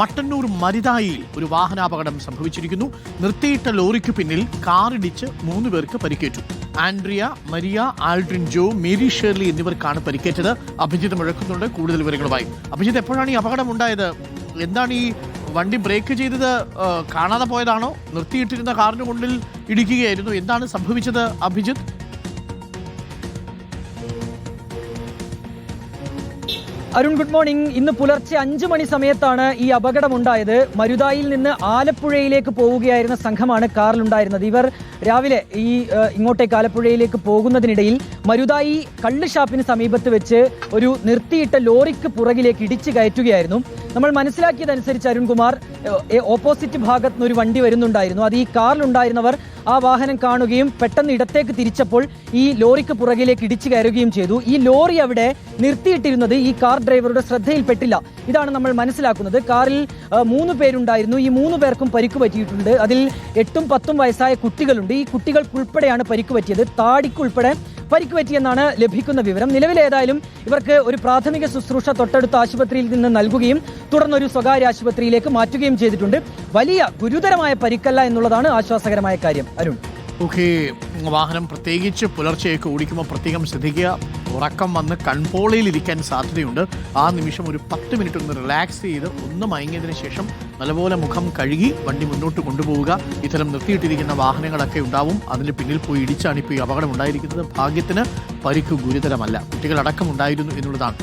മട്ടന്നൂർ മരുതായിയിൽ ഒരു വാഹനാപകടം സംഭവിച്ചിരിക്കുന്നു. നിർത്തിയിട്ട ലോറിക്ക് പിന്നിൽ കാറിടിച്ച് 3 പേർക്ക് പരിക്കേറ്റു. ആൻഡ്രിയ, മരിയ, ആൽഡ്രിൻ ജോ, മേരി ഷേർലി എന്നിവർക്കാണ് പരിക്കേറ്റത്. അഭിജിത്ത് മുഴക്കുന്നുണ്ട് കൂടുതൽ വിവരങ്ങളുമായി. അഭിജിത്ത്, എപ്പോഴാണ് ഈ അപകടം ഉണ്ടായത്? എന്താണ് ഈ വണ്ടി ബ്രേക്ക് ചെയ്തത് കാണാതെ പോയതാണോ? നിർത്തിയിട്ടിരുന്ന കാറിന് കൊണ്ടിൽ ഇടിക്കുകയായിരുന്നു? എന്താണ് സംഭവിച്ചത് അഭിജിത്ത്? Arun, good morning. ഇന്ന് പുലർച്ചെ 5 മണി സമയത്താണ് ഈ അപകടമുണ്ടായത്. മരുതായിൽ നിന്ന് ആലപ്പുഴയിലേക്ക് പോവുകയായിരുന്ന സംഘമാണ് കാറിലുണ്ടായിരുന്നത്. ഇവർ രാവിലെ ഇങ്ങോട്ടേക്ക് ആലപ്പുഴയിലേക്ക് പോകുന്നതിനിടയിൽ മരുതായി കള്ള് ഷാപ്പിന് സമീപത്ത് വെച്ച് ഒരു നിർത്തിയിട്ട ലോറിക്ക് പുറകിലേക്ക് ഇടിച്ചു കയറ്റുകയായിരുന്നു. നമ്മൾ മനസ്സിലാക്കിയതനുസരിച്ച് അരുൺകുമാർ, ഓപ്പോസിറ്റ് ഭാഗത്ത് നിന്ന് ഒരു വണ്ടി വരുന്നുണ്ടായിരുന്നു. അത് ഈ കാറിലുണ്ടായിരുന്നവർ ആ വാഹനം കാണുകയും പെട്ടെന്ന് ഇടത്തേക്ക് തിരിച്ചപ്പോൾ ഈ ലോറിക്ക് പുറകിലേക്ക് ഇടിച്ചു കയറുകയും ചെയ്തു. ഈ ലോറി അവിടെ നിർത്തിയിട്ടിരുന്നത് ഈ കാർ ഡ്രൈവറുടെ ശ്രദ്ധയിൽപ്പെട്ടില്ല. ഇതാണ് നമ്മൾ മനസ്സിലാക്കുന്നത്. കാറിൽ 3 പേരുണ്ടായിരുന്നു. ഈ 3 പേർക്കും പരിക്ക് പറ്റിയിട്ടുണ്ട്. അതിൽ 8ഉം 10ഉം വയസ്സായ കുട്ടികളുണ്ട്. ഈ കുട്ടികൾക്കുൾപ്പെടെയാണ് പരിക്ക് പറ്റിയത്. താടിക്കുൾപ്പെടെ പരിക്ക് പറ്റിയെന്നാണ് ലഭിക്കുന്ന വിവരം. നിലവിലേതായാലും ഇവർക്ക് ഒരു പ്രാഥമിക ശുശ്രൂഷ തൊട്ടടുത്ത ആശുപത്രിയിൽ നിന്ന് നൽകുകയും തുടർന്നൊരു സ്വകാര്യ ആശുപത്രിയിലേക്ക് മാറ്റുകയും ചെയ്തിട്ടുണ്ട്. വലിയ ഗുരുതരമായ പരിക്കല്ല എന്നുള്ളതാണ് ആശ്വാസകരമായ കാര്യം. അരുൺ, ഓക്കെ. വാഹനം പ്രത്യേകിച്ച് പുലർച്ചെയൊക്കെ ഓടിക്കുമ്പോൾ പ്രത്യേകം ശ്രദ്ധിക്കുക. ഉറക്കം വന്ന് കൺപോളയിലിരിക്കാൻ സാധ്യതയുണ്ട്. ആ നിമിഷം ഒരു 10 മിനിറ്റ് ഒന്ന് റിലാക്സ് ചെയ്ത് ഒന്ന് മയങ്ങിയതിന് ശേഷം നല്ലപോലെ മുഖം കഴുകി വണ്ടി മുന്നോട്ട് കൊണ്ടുപോവുക. ഇത്തരം നിർത്തിയിട്ടിരിക്കുന്ന വാഹനങ്ങളൊക്കെ ഉണ്ടാവും. അതിന് പിന്നിൽ പോയി ഇടിച്ചാണ് ഇപ്പോൾ ഈ അപകടം ഉണ്ടായിരിക്കുന്നത്. ഭാഗ്യത്തിന് പരിക്ക് ഗുരുതരമല്ല. കുട്ടികളടക്കം ഉണ്ടായിരുന്നു എന്നുള്ളതാണ്.